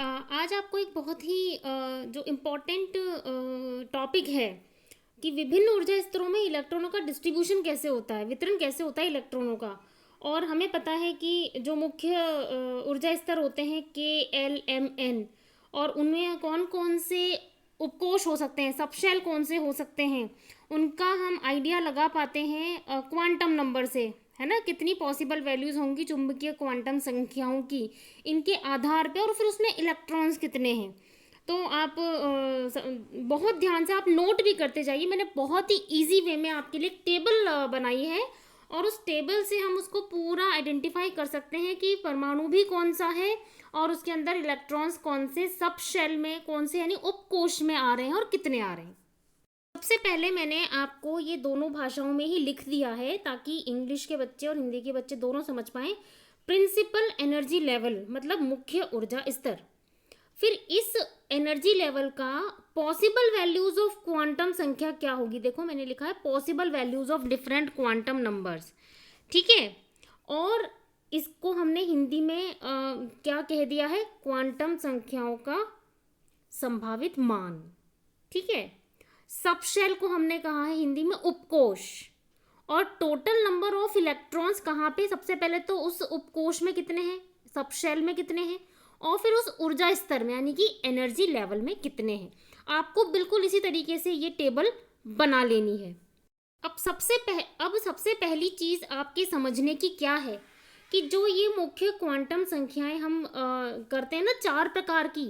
आज आपको एक बहुत ही जो इम्पोर्टेंट टॉपिक है कि विभिन्न ऊर्जा स्तरों में इलेक्ट्रॉनों का डिस्ट्रीब्यूशन कैसे होता है, वितरण कैसे होता है इलेक्ट्रॉनों का। और हमें पता है कि जो मुख्य ऊर्जा स्तर होते हैं KLMN, और उनमें कौन कौन से उपकोष हो सकते हैं, सबशेल कौन से हो सकते हैं, उनका हम आइडिया लगा पाते हैं क्वांटम नंबर से, है ना। कितनी पॉसिबल वैल्यूज़ होंगी चुंबकीय क्वांटम संख्याओं की इनके आधार पे, और फिर उसमें इलेक्ट्रॉन्स कितने हैं। तो आप बहुत ध्यान से आप नोट भी करते जाइए। मैंने बहुत ही इजी वे में आपके लिए एक टेबल बनाई है, और उस टेबल से हम उसको पूरा आइडेंटिफाई कर सकते हैं कि परमाणु भी कौन सा है और उसके अंदर इलेक्ट्रॉन्स कौन से सब शेल में, कौन से यानी उपकोष में आ रहे हैं और कितने आ रहे हैं। सबसे पहले मैंने आपको ये दोनों भाषाओं में ही लिख दिया है ताकि इंग्लिश के बच्चे और हिंदी के बच्चे दोनों समझ पाएं। प्रिंसिपल एनर्जी लेवल मतलब मुख्य ऊर्जा स्तर। फिर इस एनर्जी लेवल का पॉसिबल वैल्यूज ऑफ क्वांटम संख्या क्या होगी। देखो मैंने लिखा है possible values of different quantum numbers, ठीक है। और इसको हमने हिंदी में क्या कह दिया है, क्वांटम संख्याओं का संभावित मान, ठीक है। सबशेल को हमने कहा है हिंदी में उपकोष। और टोटल नंबर ऑफ इलेक्ट्रॉन्स कहाँ पे, सबसे पहले तो उस उपकोष में कितने हैं, सबशेल में कितने हैं, और फिर उस ऊर्जा स्तर में यानी कि एनर्जी लेवल में कितने हैं। आपको बिल्कुल इसी तरीके से ये टेबल बना लेनी है। अब सबसे पहली चीज़ आपके समझने की क्या है कि जो ये मुख्य क्वांटम संख्याएं हम करते हैं ना, 4 प्रकार की,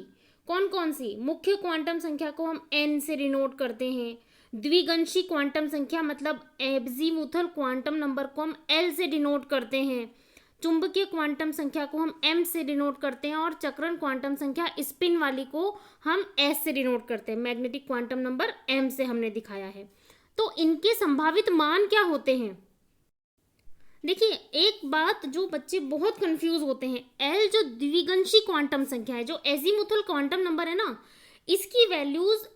कौन कौन सी। मुख्य क्वांटम संख्या को हम n से डिनोट करते हैं। द्विगंशी क्वांटम संख्या मतलब एब्जीमुथल क्वांटम नंबर को हम L से डिनोट करते हैं। चुंबकीय क्वांटम संख्या को हम m से डिनोट करते हैं, और चक्रण क्वांटम संख्या स्पिन वाली को हम s से डिनोट करते हैं। मैग्नेटिक क्वांटम नंबर m से हमने दिखाया है। तो इनके संभावित मान क्या होते हैं। देखिए एक बात जो बच्चे बहुत कंफ्यूज होते हैं, L जो द्विगंशी क्वांटम संख्या है, जो एजीमुथल क्वांटम नंबर है ना, इसकी वैल्यूज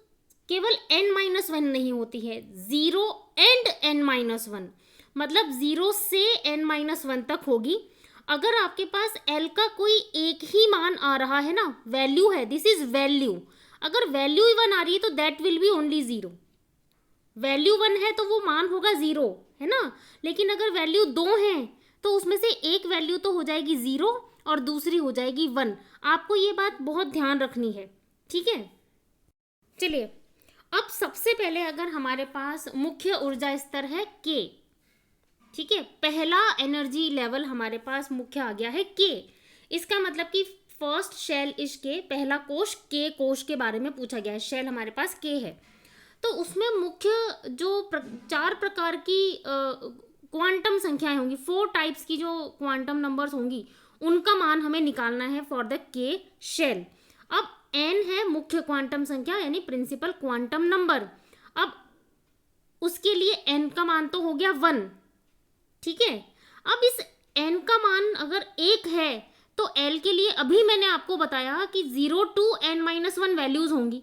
केवल n-1 नहीं होती है, 0 एंड n-1, मतलब 0 से n-1 तक होगी। अगर आपके पास L का कोई एक ही मान आ रहा है ना, वैल्यू है, दिस इज वैल्यू, अगर वैल्यू 1 आ रही है तो that will be only 0। Value 1 है तो वो मान होगा 0, है ना। लेकिन अगर वैल्यू 2 है तो उसमें से एक वैल्यू तो हो जाएगी 0 और दूसरी हो जाएगी 1। आपको ये बात बहुत ध्यान रखनी है, ठीक है। चलिए अब सबसे पहले अगर हमारे पास मुख्य ऊर्जा स्तर है K, ठीक है, पहला एनर्जी लेवल हमारे पास मुख्य आ गया है K। इसका मतलब कि फर्स्ट शेल इज K, पहला कोश K कोश के बारे में पूछा गया है, शेल हमारे पास K है। तो उसमें मुख्य जो 4 प्रकार की क्वांटम संख्याएं होंगी, 4 टाइप्स की जो क्वांटम नंबर्स होंगी, उनका मान हमें निकालना है फॉर द K शेल। अब n है मुख्य क्वांटम संख्या यानी प्रिंसिपल क्वांटम नंबर। अब उसके लिए n का मान तो हो गया 1, ठीक है। अब इस n का मान अगर 1 है तो l के लिए अभी मैंने आपको बताया कि 0 to n-1 वैल्यूज होंगी।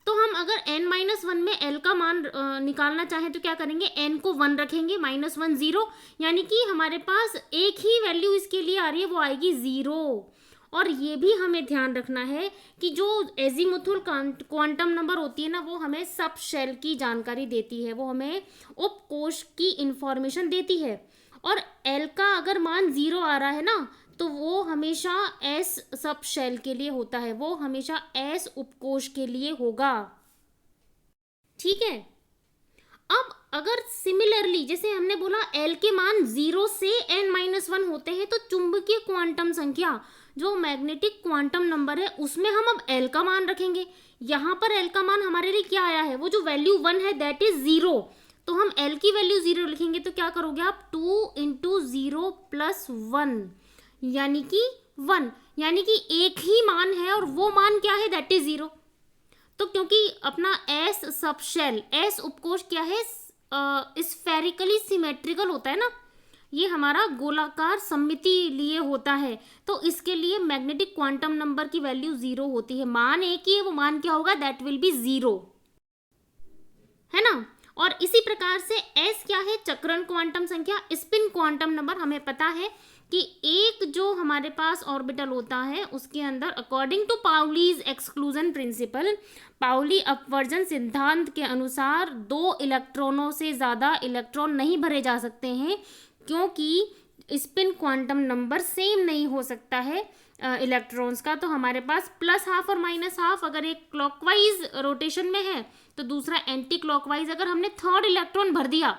तो हम अगर n-1 में l का मान निकालना चाहें तो क्या करेंगे, n को 1 रखेंगे, -1 0, यानी कि हमारे पास एक ही वैल्यू इसके लिए आ रही है, वो आएगी 0। और ये भी हमें ध्यान रखना है कि जो एजीमुथल क्वांटम नंबर होती है ना, वो हमें सब शेल की जानकारी देती है, वो हमें उपकोष की इंफॉर्मेशन देती है। और l का अगर मान 0 आ रहा है ना, तो वो हमेशा s सब शेल के लिए होता है, वो हमेशा s उपकोष के लिए होगा, ठीक है। अब अगर सिमिलरली जैसे हमने बोला l के मान 0 से n-1 होते हैं, तो चुंबकीय क्वांटम संख्या जो मैग्नेटिक क्वांटम नंबर है उसमें हम अब l का मान रखेंगे। यहाँ पर l का मान हमारे लिए क्या आया है, वो जो वैल्यू 1 है दैट इज 0, तो हम l की वैल्यू 0 लिखेंगे। तो क्या करोगे आप, 2 × 0 + 1 यानी कि 1, यानी कि एक ही मान है और वो मान क्या है, दैट इज 0। तो क्योंकि अपना S सब शेल, S उपकोष क्या है, स्फेरिकली सिमेट्रिकल होता है ना, ये हमारा गोलाकार सममिति लिए होता है, तो इसके लिए मैग्नेटिक क्वांटम नंबर की वैल्यू 0 होती है। मान एक ही है, वो मान क्या होगा, दैट विल बी 0, है ना। और इसी प्रकार से S क्या है, चक्रण क्वांटम संख्या, स्पिन क्वांटम नंबर। हमें पता है कि एक जो हमारे पास ऑर्बिटल होता है उसके अंदर according to Pauli's exclusion principle, Pauli अपवर्जन सिद्धांत के अनुसार 2 इलेक्ट्रॉनों से ज़्यादा इलेक्ट्रॉन नहीं भरे जा सकते हैं, क्योंकि स्पिन क्वांटम नंबर सेम नहीं हो सकता है इलेक्ट्रॉन्स का। तो हमारे पास +½ और -½ अगर एक क्लॉकवाइज रोटेशन में है तो दूसरा एंटी क्लॉकवाइज, अगर हमने थर्ड इलेक्ट्रॉन भर दिया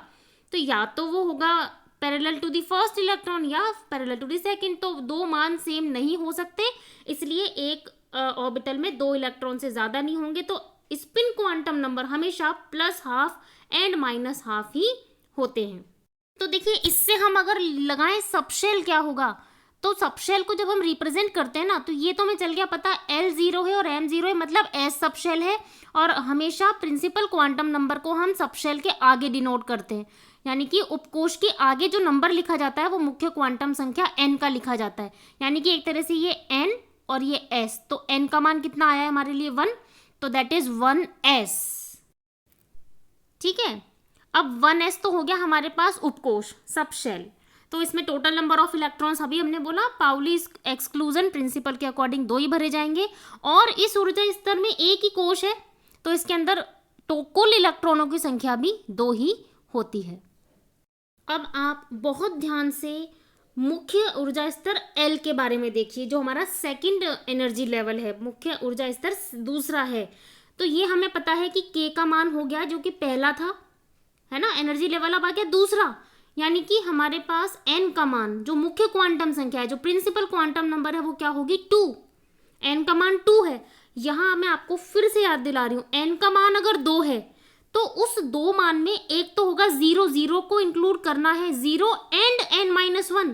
तो या तो वो होगा parallel to the first electron या पैरेलल टू द सेकंड, तो 2 मान सेम नहीं हो सकते, इसलिए एक ऑर्बिटल में 2 इलेक्ट्रॉन से ज़्यादा नहीं होंगे। तो स्पिन क्वांटम नंबर हमेशा +½ एंड -½ ही होते हैं। तो देखिए इससे हम अगर लगाएं सबशेल क्या होगा, तो सबशेल को जब हम रिप्रेजेंट करते हैं ना, तो ये तो हमें चल गया पता, L0 है और M0 है, मतलब एस सबशेल है, और हमेशा प्रिंसिपल क्वांटम नंबर को हम सबशेल के आगे डिनोट करते हैं, यानी कि उपकोष के आगे जो नंबर लिखा जाता है वो मुख्य क्वांटम संख्या n का लिखा जाता है, यानी कि एक तरह से ये n और ये s, तो n का मान कितना आया है हमारे लिए 1, तो दैट इज 1s। ठीक है, अब 1s तो हो गया हमारे पास उपकोष सबशेल। तो इसमें टोटल नंबर ऑफ इलेक्ट्रॉन्स अभी हमने बोला पाउली एक्सक्लूजन प्रिंसिपल के अकॉर्डिंग 2 ही भरे जाएंगे, और इस ऊर्जा स्तर में एक ही कोश है तो इसके अंदर कुल इलेक्ट्रॉनों की संख्या भी 2 ही होती है। अब आप बहुत ध्यान से मुख्य ऊर्जा स्तर L के बारे में देखिए, जो हमारा सेकंड एनर्जी लेवल है, मुख्य ऊर्जा स्तर दूसरा है। तो ये हमें पता है कि K का मान हो गया जो कि पहला था, है ना, एनर्जी लेवल अब आ गया दूसरा, यानी कि हमारे पास n का मान जो मुख्य क्वांटम संख्या है, जो प्रिंसिपल क्वांटम नंबर है, वो क्या होगी 2, n का मान 2 है। यहाँ मैं आपको फिर से याद दिला रही हूँ, n का मान अगर 2 है तो उस 2 मान में एक तो होगा 0, 0 को इंक्लूड करना है, 0 एंड n-1,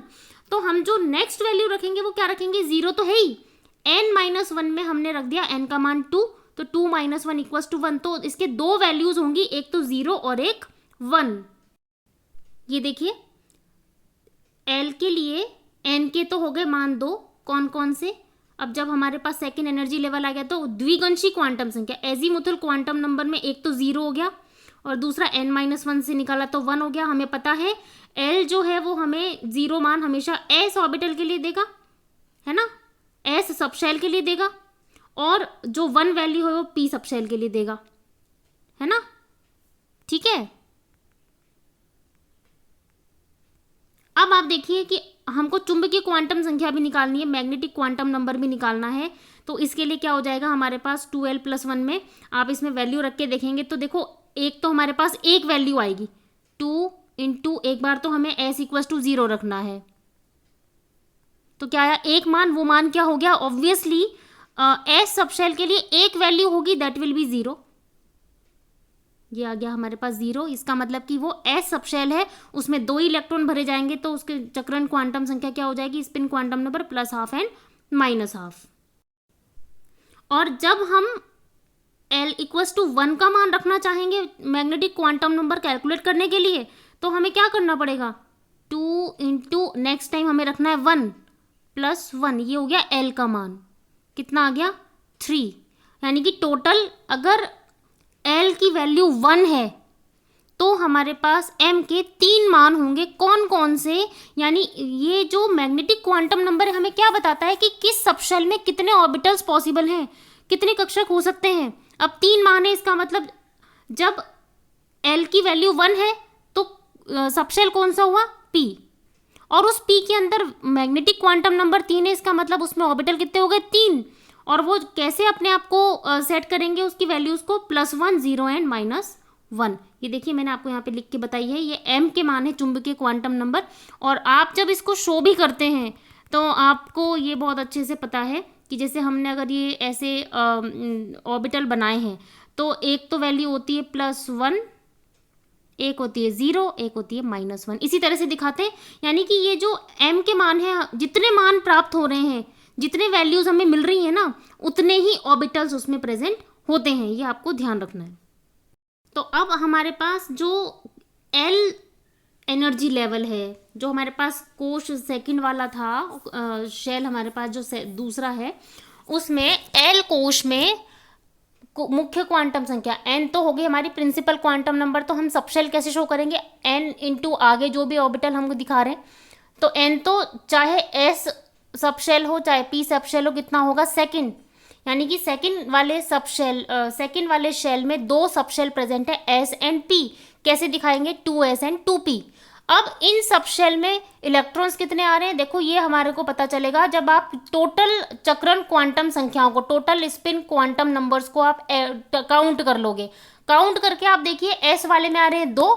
तो हम जो नेक्स्ट वैल्यू रखेंगे वो क्या रखेंगे, 0 तो है ही, n-1 में हमने रख दिया n का मान 2, तो 2 - 1 = 1, तो इसके 2 वैल्यूज होंगी, एक तो 0 और एक 1। ये देखिए L के लिए n के तो हो गए मान 2, कौन कौन से, अब जब हमारे पास सेकेंड एनर्जी लेवल आ गया तो द्विगंशी क्वांटम संख्या एजीमुथल क्वांटम नंबर में एक तो 0 हो गया और दूसरा n-1 से निकाला तो 1 हो गया। हमें पता है L जो है वो हमें 0 मान हमेशा s ऑर्बिटल के लिए देगा, है ना, s सबशेल के लिए देगा, और जो 1 वैल्यू है वो p सबशेल के लिए देगा, है ना, ठीक है। अब आप देखिए कि हमको चुंबकीय क्वांटम संख्या भी निकालनी है, मैग्नेटिक क्वांटम नंबर भी निकालना है, तो इसके लिए क्या हो जाएगा हमारे पास 2l+1 में आप इसमें वैल्यू रख के देखेंगे तो देखो एक तो हमारे पास एक वैल्यू आएगी 2 × एक बार तो हमें s = 0 रखना है, तो क्या आया एक मान, वो मान क्या हो गया, ऑब्वियसली s सबशेल के लिए एक वैल्यू होगी, दैट विल बी 0, ये आ गया हमारे पास 0, इसका मतलब कि वो s सबशेल है, उसमें 2 इलेक्ट्रॉन भरे जाएंगे तो उसके चक्रण क्वांटम संख्या क्या हो जाएगी, स्पिन क्वांटम नंबर +½ एंड -½ और जब हम L = 1 का मान रखना चाहेंगे मैग्नेटिक क्वांटम नंबर कैलकुलेट करने के लिए, तो हमें क्या करना पड़ेगा, 2 × नेक्स्ट टाइम हमें रखना है 1 + 1, ये हो गया L का मान, कितना आ गया 3, यानी कि टोटल अगर L की वैल्यू 1 है तो हमारे पास M के 3 मान होंगे, कौन कौन से, यानी ये जो मैग्नेटिक क्वांटम नंबर है हमें क्या बताता है कि किस सबशेल में कितने ऑर्बिटल्स पॉसिबल हैं, कितने कक्षक हो सकते हैं। अब 3 मान है, इसका मतलब जब L की वैल्यू 1 है तो सबशेल कौन सा हुआ P, और उस P के अंदर मैग्नेटिक क्वांटम नंबर 3 है, इसका मतलब उसमें ऑर्बिटल कितने हो गए 3, और वो कैसे अपने आप को सेट करेंगे उसकी वैल्यूज को, +1, 0 एंड -1। ये देखिए मैंने आपको यहाँ पे लिख के बताई है, ये m के मान है चुंबकीय क्वांटम नंबर, और आप जब इसको शो भी करते हैं तो आपको ये बहुत अच्छे से पता है कि जैसे हमने अगर ये ऐसे ऑर्बिटल बनाए हैं तो एक तो वैल्यू होती है +1, एक होती है 0, एक होती है -1, इसी तरह से दिखाते हैं, यानी कि ये जो m के मान है, जितने मान प्राप्त हो रहे हैं, जितने वैल्यूज हमें मिल रही है ना, उतने ही ऑर्बिटल्स उसमें प्रेजेंट होते हैं, ये आपको ध्यान रखना है। तो अब हमारे पास जो L एनर्जी लेवल है, जो हमारे पास कोश सेकंड वाला था, शेल हमारे पास जो दूसरा है, उसमें L कोश में मुख्य क्वांटम संख्या n तो होगी हमारी प्रिंसिपल क्वांटम नंबर, तो हम सबशेल कैसे शो करेंगे, n × आगे जो भी ऑर्बिटल हमको दिखा रहे हैं, तो n तो चाहे s सब शेल हो चाहे p सब शेल हो कितना होगा, सेकंड, यानी कि सेकंड वाले शेल में दो सब शेल प्रेजेंट है s एंड p। कैसे दिखाएंगे, 2s एंड 2p। अब इन सब शेल में इलेक्ट्रॉन्स कितने आ रहे हैं, देखो ये हमारे को पता चलेगा जब आप टोटल चक्रण क्वांटम संख्याओं को, टोटल स्पिन क्वांटम नंबर्स को आप काउंट कर लोगे। काउंट करके आप देखिए s वाले में आ रहे हैं 2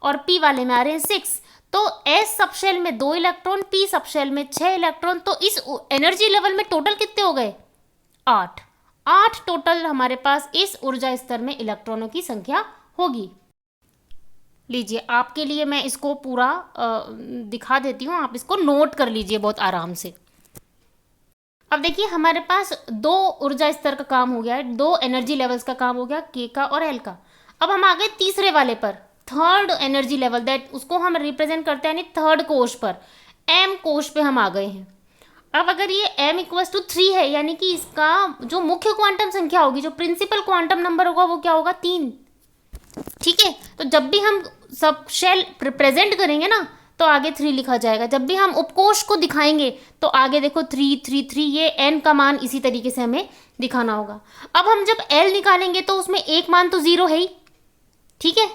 और p वाले में आ रहे हैं 6। तो s सब शेल में 2 इलेक्ट्रॉन, p सब शेल में 6 इलेक्ट्रॉन। तो इस एनर्जी लेवल में टोटल कितने हो गए, 8 टोटल हमारे पास इस ऊर्जा स्तर में इलेक्ट्रॉनों की संख्या होगी। लीजिए आपके लिए मैं इसको पूरा दिखा देती हूँ, आप इसको नोट कर लीजिए बहुत आराम से। अब देखिए हमारे पास 2 ऊर्जा स्तर का काम हो गया है, 2 एनर्जी लेवल्स का काम हो गया, के का और एल का। अब हम आ गए तीसरे वाले पर, थर्ड एनर्जी लेवल, दैट उसको हम रिप्रेजेंट करते हैं यानी थर्ड कोश पर, एम कोश पे हम आ गए हैं। अब अगर ये m इक्वल्स टू 3 है, यानी कि इसका जो मुख्य क्वांटम संख्या होगी, जो प्रिंसिपल क्वांटम नंबर होगा वो क्या होगा, 3। ठीक है, तो जब भी हम सब शेल प्रेजेंट करेंगे ना तो आगे 3 लिखा जाएगा। जब भी हम उपकोष को दिखाएंगे तो आगे देखो 3 3 3, ये n का मान इसी तरीके से हमें दिखाना होगा। अब हम जब l निकालेंगे तो उसमें एक मान तो 0 है ही, ठीक है,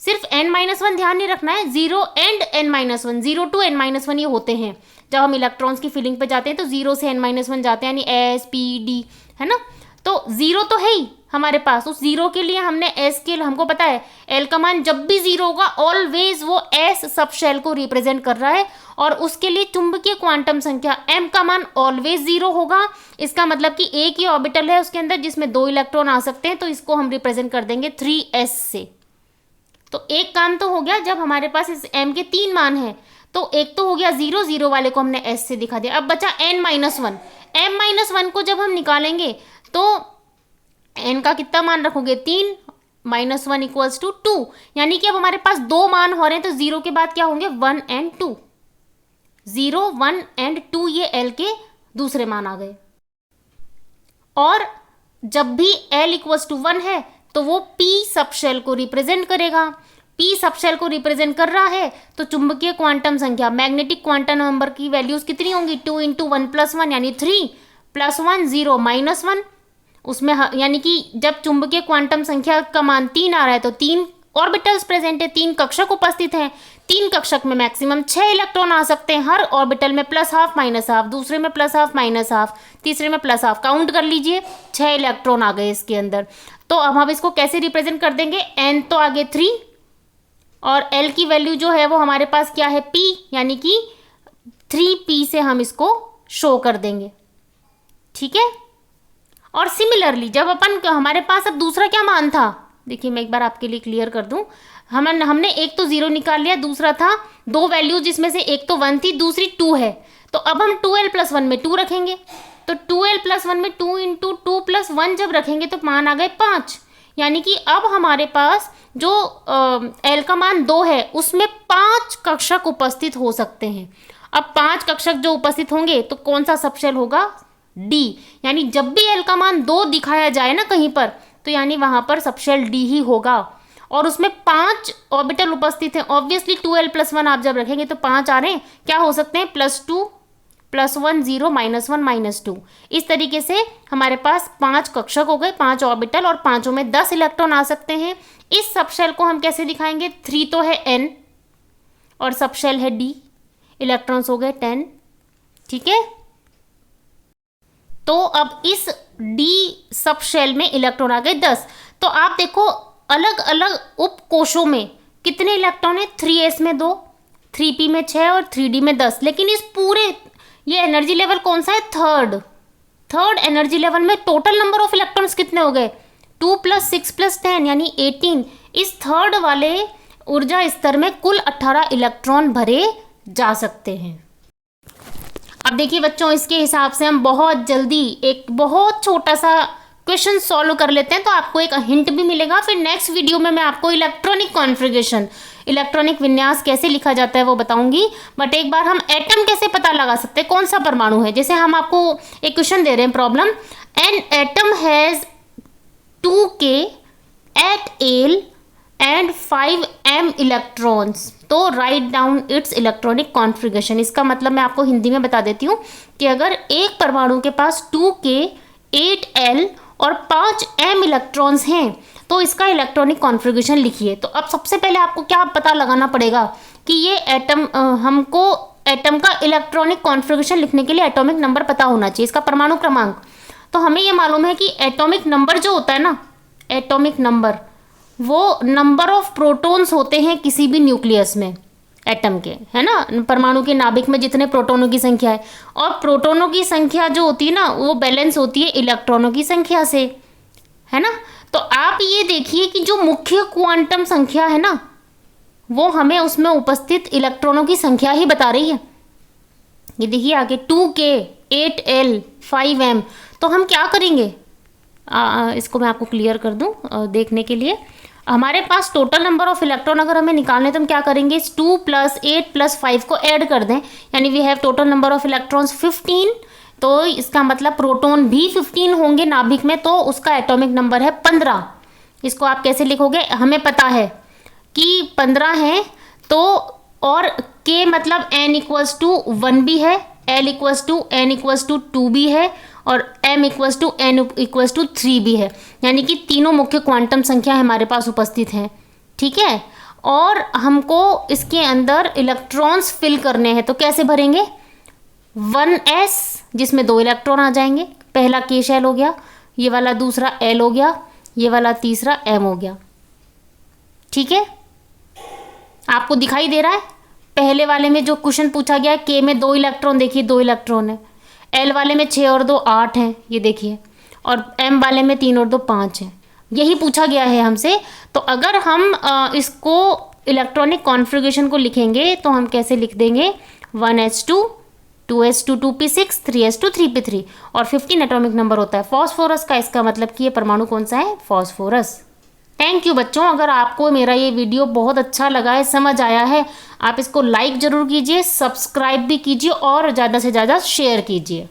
सिर्फ n-1 ध्यान नहीं रखना है, 0 एंड n-1, 0 to n-1 ये होते हैं। जब हम इलेक्ट्रॉन्स की फिलिंग पे जाते हैं तो 0 से n-1 जाते हैं, यानी s p d, है ना। तो 0 तो है ही हमारे पास, उस 0 के लिए हमने s के, हमको पता है l का मान जब भी 0 होगा ऑलवेज वो s सब शेल को रिप्रेजेंट कर रहा है, और उसके लिए चुंबकीय क्वांटम संख्या m का मान ऑलवेज 0 होगा। इसका मतलब कि एक ही ऑर्बिटल है उसके अंदर जिसमें 2 इलेक्ट्रॉन आ सकते हैं, तो इसको हम रिप्रेजेंट कर देंगे 3s से। तो एक काम तो हो गया, जब हमारे पास इस m के 3 मान हैं तो एक तो हो गया 0, 0 वाले को हमने s से दिखा दिया। अब बचा n-1, m-1 को जब हम निकालेंगे तो n का कितना मान रखोगे, 3, -1 इक्वल्स टू 2, यानी कि अब हमारे पास 2 मान हो रहे हैं तो 0 के बाद क्या होंगे, 1 एंड 2, 0 1 एंड 2, ये l के दूसरे मान आ गए। और जब भी l इक्वल्स टू 1 है तो वो p सब शेल को रिप्रेजेंट करेगा। p सब शेल को रिप्रेजेंट कर रहा है तो चुंबकीय क्वांटम संख्या, मैग्नेटिक क्वांटम नंबर की वैल्यूज कितनी होंगी, 2 × 1 + 1 यानी 3, +1 0 -1, उसमें यानी कि जब चुंबकीय क्वांटम संख्या का मान 3 आ रहा है तो 3 ऑर्बिटल्स प्रेजेंट है, 3 कक्षक उपस्थित हैं। 3 कक्षक में मैक्सिमम 6 इलेक्ट्रॉन आ सकते हैं, हर ऑर्बिटल में +½ -½ दूसरे में +½ -½ तीसरे में +½ काउंट कर लीजिए, 6 इलेक्ट्रॉन आ गए इसके अंदर। तो अब हम इसको कैसे रिप्रेजेंट कर देंगे, n तो आगे 3 और l की वैल्यू जो है वो हमारे पास क्या है, p, यानी कि 3p से हम इसको शो कर देंगे, ठीक है। और सिमिलरली जब हमारे पास अब दूसरा क्या मान था, देखिए मैं एक बार आपके लिए क्लियर कर दूं, हमने एक तो 0 निकाल लिया, दूसरा था 2 वैल्यू जिसमें से एक तो 1 थी दूसरी 2 है, तो अब हम 2l + 1 में 2 रखेंगे, तो 2l + 1 में 2 × 2 + 1 जब रखेंगे तो मान आ गए 5, यानी कि अब हमारे पास जो l का मान 2 है उसमें 5 कक्षक उपस्थित हो सकते हैं। अब 5 कक्षक जो उपस्थित होंगे तो कौन सा सबशेल होगा, D, यानी जब भी l का मान 2 दिखाया जाए ना कहीं पर तो यानी वहां पर सबशेल D ही होगा, और उसमें 5 ऑर्बिटल उपस्थित हैं। ऑब्वियसली 2l + 1 आप जब रखेंगे तो 5 आ रहे हैं, क्या हो सकते हैं, +2 +1 0 -1 -2, इस तरीके से हमारे पास 5 कक्षक हो गए, 5 ऑर्बिटल, और पांचों में 10 इलेक्ट्रॉन आ सकते हैं। इस सबशेल को हम कैसे दिखाएंगे, 3 तो है n और सबशेल है D, इलेक्ट्रॉन्स हो गए 10, ठीक है। तो अब इस D सबशेल में इलेक्ट्रॉन आ गए 10। तो आप देखो अलग अलग उपकोशों में कितने इलेक्ट्रॉन है, 3s में 2, 3p में 6 और 3d में 10, लेकिन इस पूरे ये एनर्जी लेवल कौन सा है, थर्ड एनर्जी लेवल में टोटल नंबर ऑफ इलेक्ट्रॉन्स कितने हो गए, 2 + 6 + 10 यानी 18। इस थर्ड वाले ऊर्जा स्तर में कुल 18 इलेक्ट्रॉन भरे जा सकते हैं। अब देखिए बच्चों, इसके हिसाब से हम बहुत जल्दी एक बहुत छोटा सा क्वेश्चन सॉल्व कर लेते हैं, तो आपको एक हिंट भी मिलेगा। फिर नेक्स्ट वीडियो में मैं आपको इलेक्ट्रॉनिक कॉन्फ़िगरेशन, इलेक्ट्रॉनिक विन्यास कैसे लिखा जाता है वो बताऊंगी। बट एक बार हम एटम कैसे पता लगा सकते हैं, कौन सा परमाणु है। जैसे हम आपको एक क्वेश्चन दे रहे हैं, problem, an atom has 2k at L and 5 m electrons, तो write down its electronic configuration. इसका मतलब मैं आपको हिंदी में बता देती हूँ कि अगर एक परमाणु के पास 2k 8l और 5m इलेक्ट्रॉन्स हैं तो इसका इलेक्ट्रॉनिक कॉन्फ़िगरेशन लिखिए। तो अब सबसे पहले आपको क्या पता लगाना पड़ेगा कि ये एटम, हमको एटम का इलेक्ट्रॉनिक कॉन्फ़िगरेशन लिखने के लिए एटॉमिक नंबर पता होना चाहिए, इसका परमाणु क्रमांक। तो हमें ये मालूम है कि एटॉमिक नंबर जो होता है ना, एटॉमिक नंबर वो नंबर ऑफ प्रोटॉन्स होते हैं किसी भी न्यूक्लियस में एटम के, है ना, परमाणु के नाभिक में जितने प्रोटॉनों की संख्या है, और प्रोटॉनों की संख्या जो होती है ना वो बैलेंस होती है इलेक्ट्रॉनों की संख्या से, है ना। तो आप ये देखिए कि जो मुख्य क्वांटम संख्या है ना वो हमें उसमें उपस्थित इलेक्ट्रॉनों की संख्या ही बता रही है। ये देखिए आगे 2k 8l 5m। तो हम क्या करेंगे, इसको मैं आपको क्लियर कर दूं देखने के लिए। हमारे पास टोटल नंबर ऑफ इलेक्ट्रॉन अगर हमें निकालने तो हम क्या करेंगे, इस 2 + 8 + 5 को ऐड कर दें, यानी we have total number of electrons 15। तो इसका मतलब प्रोटॉन भी 15 होंगे नाभिक में, तो उसका एटॉमिक नंबर है 15। इसको आप कैसे लिखोगे, हमें पता है कि 15 है, तो और k मतलब n = 1 भी है, l = n = 2 भी है, और m = n = 3 भी है, यानी कि तीनों मुख्य क्वांटम संख्या हमारे पास उपस्थित हैं, ठीक है। और हमको इसके अंदर इलेक्ट्रॉन्स फिल करने हैं, तो कैसे भरेंगे, 1s जिसमें 2 इलेक्ट्रॉन आ जाएंगे, पहला k शेल हो गया, ये वाला दूसरा l हो गया, ये वाला तीसरा m हो गया, ठीक है। आपको दिखाई दे रहा है, पहले वाले में जो क्वेश्चन पूछा गया है k में 2 इलेक्ट्रॉन, देखिए 2 इलेक्ट्रॉन है, l वाले में 6 और 2 8 हैं, ये देखिए, और m वाले में 3 और 2 5 हैं, यही पूछा गया है हमसे। तो अगर हम इसको इलेक्ट्रॉनिक कॉन्फ़िगरेशन को लिखेंगे तो हम कैसे लिख देंगे, 1s2 2s2 2p6 3s2 3p3, और 15 एटॉमिक नंबर होता है फॉस्फोरस का। इसका मतलब कि ये परमाणु कौन सा है, फॉस्फोरस। थैंक यू बच्चों, अगर आपको मेरा ये वीडियो बहुत अच्छा लगा है, समझ आया है, आप इसको लाइक ज़रूर कीजिए, सब्सक्राइब भी कीजिए और ज़्यादा से ज़्यादा शेयर कीजिए।